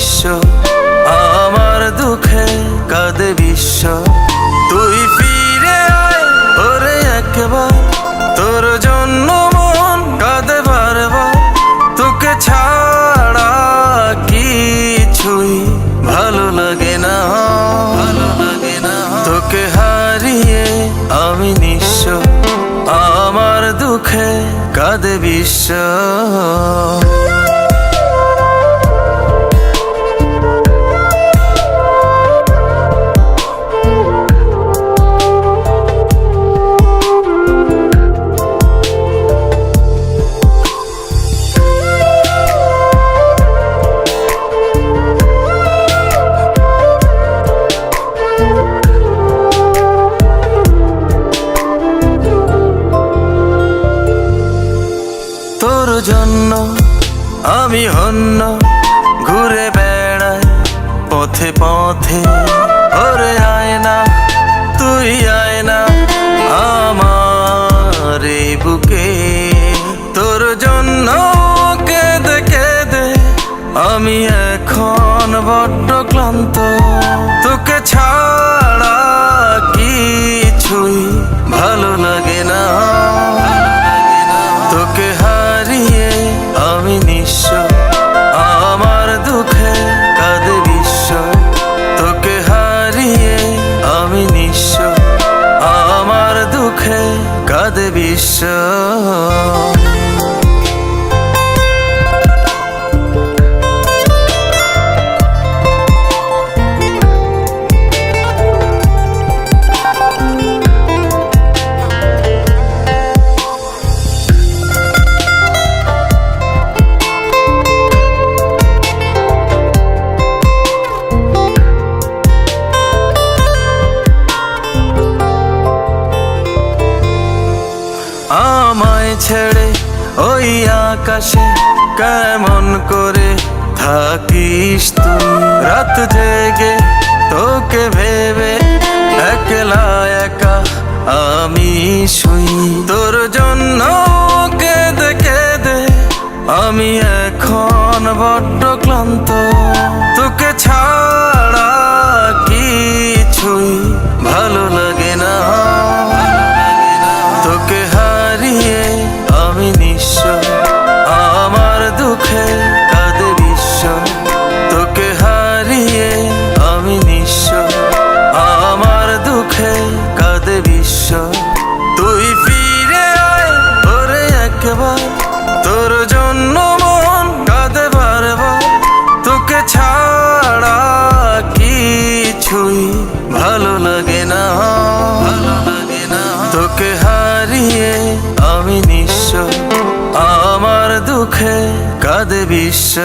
নিঃস্ব, আমার দুঃখে কাঁদে বিশ্ব। তুই ফিরে আয় ওরে একবার, তোর জন্য মন কাঁদে বারবার। তোকে ছাড়া কিছুই ভালো লাগে না, ভালো লাগে না। তোকে হারিয়ে আমি নিঃস্ব, আমার দুঃখে কাঁদে বিশ্ব। তোর জন্য আমি হন্য, ঘুরে বেড়াই পথে পথে। ওরে আয় না, তুই আয় না আমার এই বুকে। তোর জন্য কেঁদে কেঁদে আমি এখন বড্ড ক্লান্ত। তোকে ছাড়া কিছুই ভালো লাগে না, তোকে হারিয়ে আমি নিঃস্ব, আমার দুঃখে কাঁদে বিশ্ব। তোকে হারিয়ে আমি নিঃস্ব, আমার দুঃখে কাঁদে বিশ্ব। আমায় ছেড়ে ওই আকাশে কেমন করে থাকিস তুই? রাত জেগে তোকে ভেবে একলা একা আমি শুই। তোর জন্য কেঁদে কেঁদে আমি এখন বড্ড ক্লান্ত। তোকে ছাড়া কিছুই ভালো লাগে না, তোকে হারিয়ে আমি নিঃস্ব, আমার দুঃখে কাঁদে বিশ্ব। তোকে হারিয়ে আমি নিঃস্ব, আমার দুঃখে কাঁদে বিশ্ব। তুই ফিরে আয় ওরে একবার, তোর জন্য মন কাঁদে বারবার। তোকে ছাড়া কিছুই ভালো লাগে না, ভালো লাগে না। তোকে হারিয়ে আমি নিঃস্ব, আমার দুঃখে কাঁদে বিশ্ব।